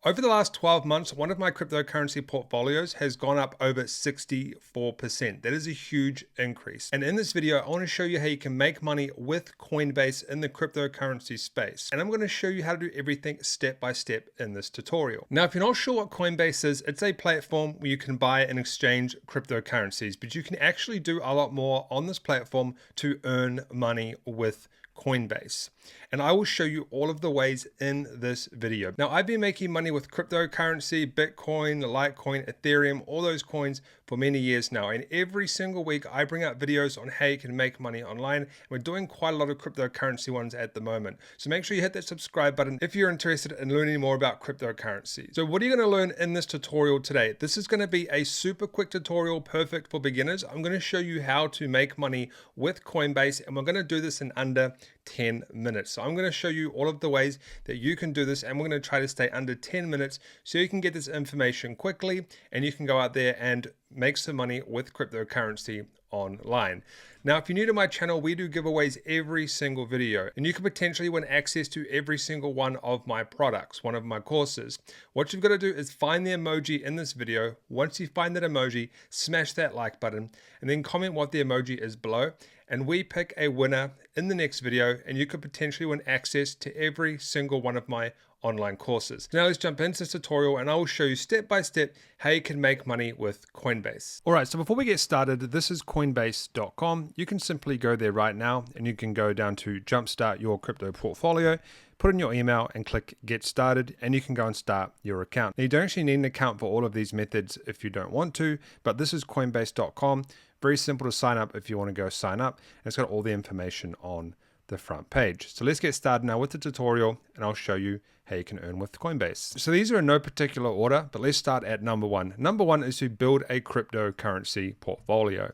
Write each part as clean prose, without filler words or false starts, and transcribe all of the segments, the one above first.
Over the last 12 months, one of my cryptocurrency portfolios has gone up over 64%. That is a huge increase. And in this video, I want to show you how you can make money with Coinbase in the cryptocurrency space. And I'm going to show you how to do everything step by step in this tutorial. Now, if you're not sure what Coinbase is, it's a platform where you can buy and exchange cryptocurrencies, but you can actually do a lot more on this platform to earn money with Coinbase. And I will show you all of the ways in this video. Now, I've been making money with cryptocurrency, Bitcoin, Litecoin, Ethereum, all those coins for many years now. And every single week I bring out videos on how you can make money online. And we're doing quite a lot of cryptocurrency ones at the moment. So make sure you hit that subscribe button if you're interested in learning more about cryptocurrency. So what are you going to learn in this tutorial today? This is going to be a super quick tutorial, perfect for beginners. I'm going to show you how to make money with Coinbase, and we're going to do this in under 10 minutes. So I'm going to show you all of the ways that you can do this, and we're going to try to stay under 10 minutes so you can get this information quickly and you can go out there and make some money with cryptocurrency online. Now, if you're new to my channel, we do giveaways every single video, and you can potentially win access to every single one of my products, one of my courses. What you've got to do is find the emoji in this video. Once you find that emoji, smash that like button and then comment what the emoji is below. And we pick a winner in the next video, and you could potentially win access to every single one of my online courses. Now let's jump into this tutorial and I will show you step by step how you can make money with Coinbase. All right, so before we get started, this is coinbase.com. You can simply go there right now and you can go down to jumpstart your crypto portfolio, put in your email and click get started, and you can go and start your account. Now, you don't actually need an account for all of these methods if you don't want to, but this is coinbase.com. Very simple to sign up if you want to go sign up. And it's got all the information on the front page. So let's get started now with the tutorial and I'll show you how you can earn with Coinbase. So these are in no particular order, but let's start at number one. Number one is to build a cryptocurrency portfolio.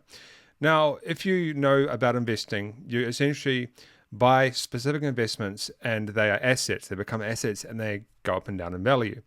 Now, if you know about investing, you essentially buy specific investments and they are assets. They become assets and they go up and down in value.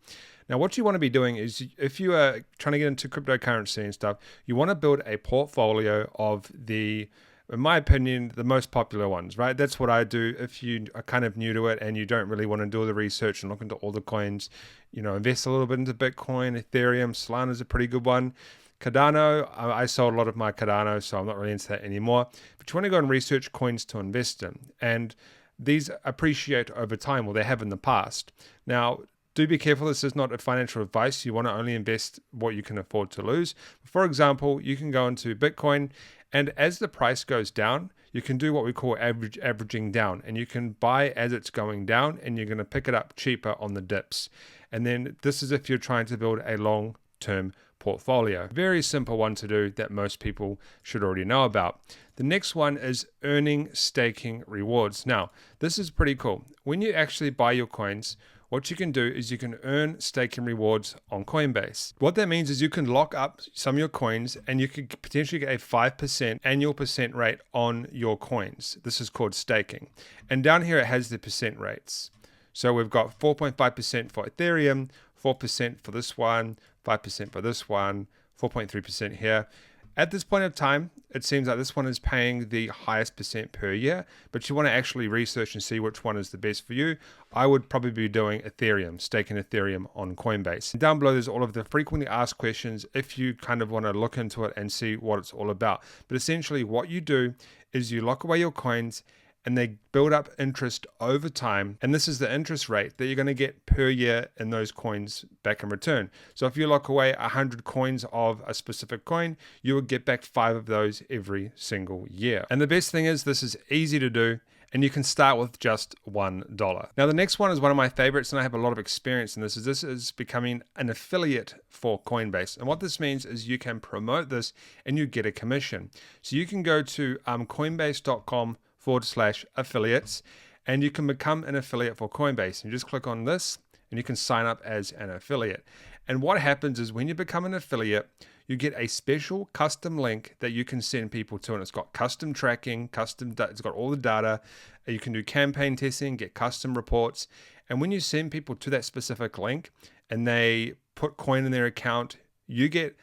Now, what you want to be doing is, if you are trying to get into cryptocurrency and stuff, you want to build a portfolio of the, in my opinion, the most popular ones, right? That's what I do. If you are kind of new to it and you don't really want to do all the research and look into all the coins, you know, invest a little bit into Bitcoin, Ethereum, Solana is a pretty good one. Cardano, I sold a lot of my Cardano, so I'm not really into that anymore. But you want to go and research coins to invest in. And these appreciate over time, well, they have in the past. Now, do be careful, this is not a financial advice. You want to only invest what you can afford to lose. For example, you can go into Bitcoin, and as the price goes down, you can do what we call averaging down, and you can buy as it's going down, and you're going to pick it up cheaper on the dips. And then this is if you're trying to build a long-term portfolio. Very simple one to do that most people should already know about. The next one is earning staking rewards. Now, this is pretty cool. When you actually buy your coins, what you can do is you can earn staking rewards on Coinbase. What that means is you can lock up some of your coins and you could potentially get a 5% annual percent rate on your coins. This is called staking. And down here it has the percent rates. So we've got 4.5% for Ethereum, 4% for this one, 5% for this one, 4.3% here. At this point of time, it seems like this one is paying the highest percent per year, but you want to actually research and see which one is the best for you. I would probably be doing Ethereum, staking Ethereum on Coinbase. And down below, there's all of the frequently asked questions if you kind of want to look into it and see what it's all about. But essentially what you do is you lock away your coins and they build up interest over time. And this is the interest rate that you're going to get per year in those coins back in return. So if you lock away 100 coins of a specific coin, you will get back 5 of those every single year. And the best thing is this is easy to do, and you can start with just $1. Now, the next one is one of my favorites, and I have a lot of experience in this, is becoming an affiliate for Coinbase. And what this means is you can promote this and you get a commission. So you can go to coinbase.com/affiliates, and you can become an affiliate for Coinbase. You just click on this and you can sign up as an affiliate. And what happens is when you become an affiliate, you get a special custom link that you can send people to, and it's got custom tracking, it's got all the data. You can do campaign testing, get custom reports. And when you send people to that specific link and they put coin in their account, you get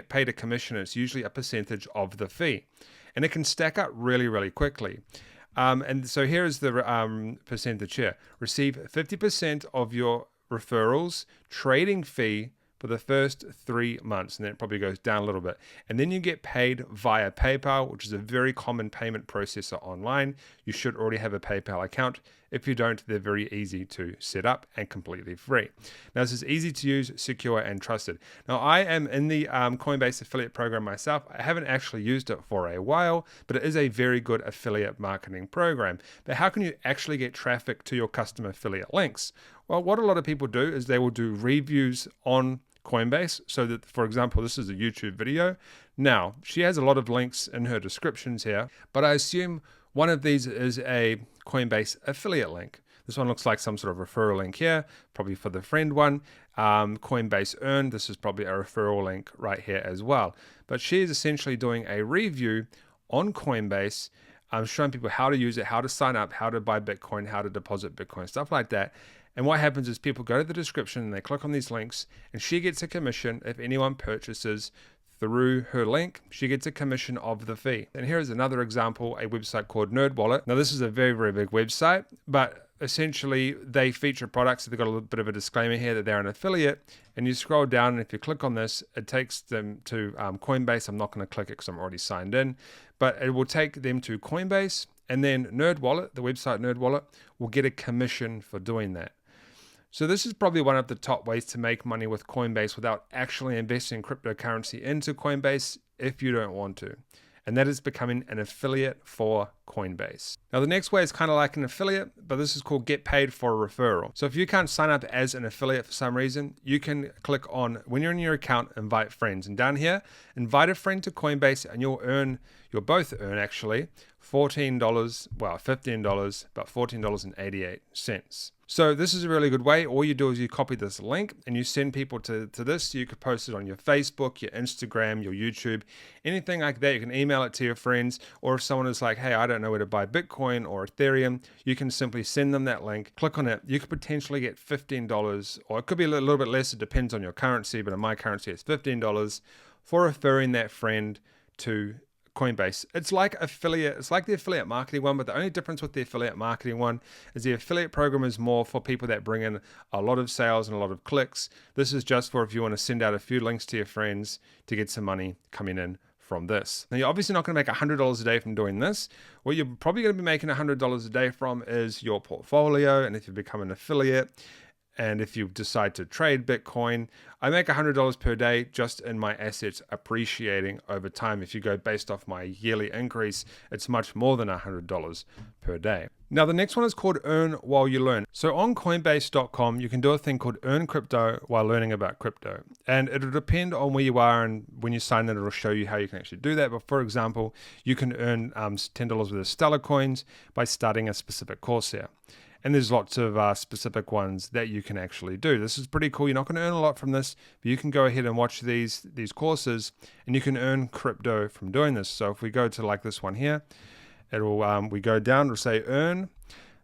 paid a commission. It's usually a percentage of the fee. And it can stack up really, really quickly. And so here is the percentage here. Receive 50% of your referrals, trading fee for the first 3 months, and then it probably goes down a little bit. And then you get paid via PayPal, which is a very common payment processor online. You should already have a PayPal account. If you don't, they're very easy to set up and completely free. Now, this is easy to use, secure, and trusted. Now, I am in the Coinbase affiliate program myself. I haven't actually used it for a while, but it is a very good affiliate marketing program. But how can you actually get traffic to your custom affiliate links? Well, what a lot of people do is they will do reviews on Coinbase. So that, for example, this is a YouTube video. Now, she has a lot of links in her descriptions here, but I assume one of these is a Coinbase affiliate link. This one looks like some sort of referral link here, probably for the friend one. Coinbase Earn, this is probably a referral link right here as well. But she is essentially doing a review on Coinbase, showing people how to use it, how to sign up, how to buy Bitcoin, how to deposit Bitcoin, stuff like that. And what happens is people go to the description and they click on these links, and she gets a commission if anyone purchases through her link. She gets a commission of the fee. And here is another example, a website called NerdWallet. Now, this is a very, very big website, but essentially they feature products. They've got a little bit of a disclaimer here that they're an affiliate. And you scroll down, and if you click on this, it takes them to Coinbase. I'm not going to click it because I'm already signed in, but it will take them to Coinbase, and then NerdWallet, the website NerdWallet, will get a commission for doing that. So this is probably one of the top ways to make money with Coinbase without actually investing cryptocurrency into Coinbase if you don't want to. And that is becoming an affiliate for Coinbase. Now, the next way is kind of like an affiliate, but this is called get paid for a referral. So if you can't sign up as an affiliate for some reason, you can click on, when you're in your account, invite friends. And down here, invite a friend to Coinbase, and you'll both earn actually $14, well, $15, but $14.88. So this is a really good way. All you do is you copy this link and you send people to this. You could post it on your Facebook, your Instagram, your YouTube, anything like that. You can email it to your friends, or if someone is like, hey, I don't know where to buy Bitcoin or Ethereum, you can simply send them that link, click on it. You could potentially get $15, or it could be a little bit less. It depends on your currency, but in my currency, it's $15 for referring that friend to Coinbase. It's like the affiliate marketing one, but the only difference with the affiliate marketing one is the affiliate program is more for people that bring in a lot of sales and a lot of clicks. This is just for if you want to send out a few links to your friends to get some money coming in from this. Now, you're obviously not going to make $100 a day from doing this. What you're probably going to be making $100 a day from is your portfolio, and if you become an affiliate, and if you decide to trade Bitcoin, I make $100 per day just in my assets appreciating over time. If you go based off my yearly increase, it's much more than $100 per day. Now, the next one is called Earn While You Learn. So on Coinbase.com, you can do a thing called Earn Crypto while learning about crypto. And it'll depend on where you are, and when you sign in, it'll show you how you can actually do that. But for example, you can earn $10 with the Stellar coins by starting a specific course here. And there's lots of specific ones that you can actually do. This is pretty cool. You're not going to earn a lot from this, but you can go ahead and watch these courses, and you can earn crypto from doing this. So if we go to like this one here, we go down, it'll say earn,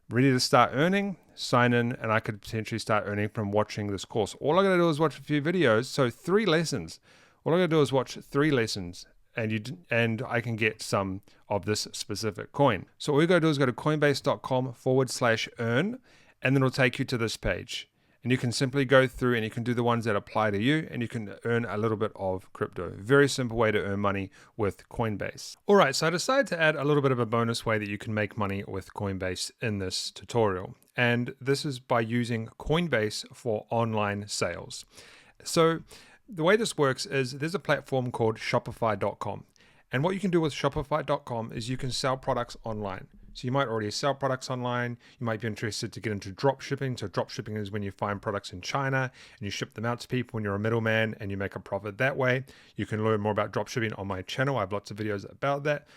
ready to start earning, sign in, and I could potentially start earning from watching this course. All I got to do is watch a few videos. So 3 lessons. All I got to do is watch 3 lessons. And I can get some of this specific coin. So all you got to do is go to coinbase.com/earn, and then it'll take you to this page. And you can simply go through and you can do the ones that apply to you, and you can earn a little bit of crypto. Very simple way to earn money with Coinbase. All right, so I decided to add a little bit of a bonus way that you can make money with Coinbase in this tutorial. And this is by using Coinbase for online sales. So the way this works is there's a platform called Shopify.com. And what you can do with Shopify.com is you can sell products online. So you might already sell products online. You might be interested to get into drop shipping. So drop shipping is when you find products in China and you ship them out to people and you're a middleman and you make a profit that way. You can learn more about drop shipping on my channel. I have lots of videos about that.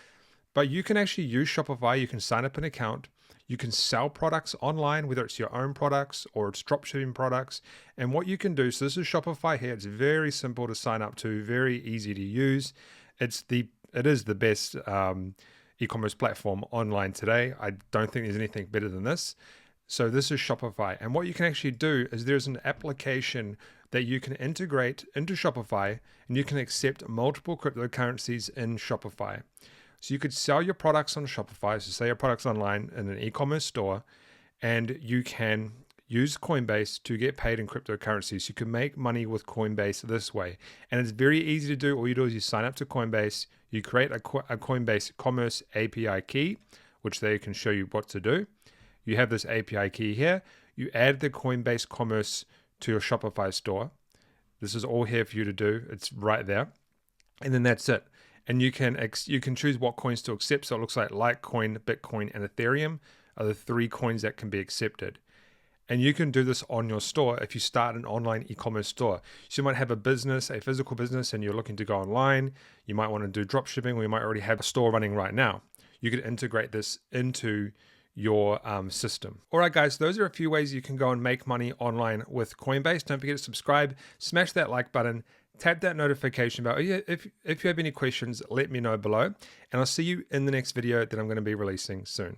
But you can actually use Shopify. You can sign up an account. You can sell products online, whether it's your own products or it's dropshipping products. And what you can do, so this is Shopify here. It's very simple to sign up to, very easy to use. It is the best e-commerce platform online today. I don't think there's anything better than this. So this is Shopify. And what you can actually do is there's an application that you can integrate into Shopify, and you can accept multiple cryptocurrencies in Shopify. So you could sell your products on Shopify, so say your products online in an e-commerce store, and you can use Coinbase to get paid in cryptocurrency. So you can make money with Coinbase this way. And it's very easy to do. All you do is you sign up to Coinbase, you create a Coinbase Commerce API key, which they can show you what to do. You have this API key here. You add the Coinbase Commerce to your Shopify store. This is all here for you to do. It's right there. And then that's it. And you can choose what coins to accept. So it looks like Litecoin, Bitcoin, and Ethereum are the 3 coins that can be accepted. And you can do this on your store if you start an online e-commerce store. So you might have a business, a physical business, and you're looking to go online. You might want to do drop shipping, or you might already have a store running right now. You could integrate this into your system. All right, guys, those are a few ways you can go and make money online with Coinbase. Don't forget to subscribe, smash that like button, tap that notification bell. If you have any questions, let me know below, and I'll see you in the next video that I'm going to be releasing soon.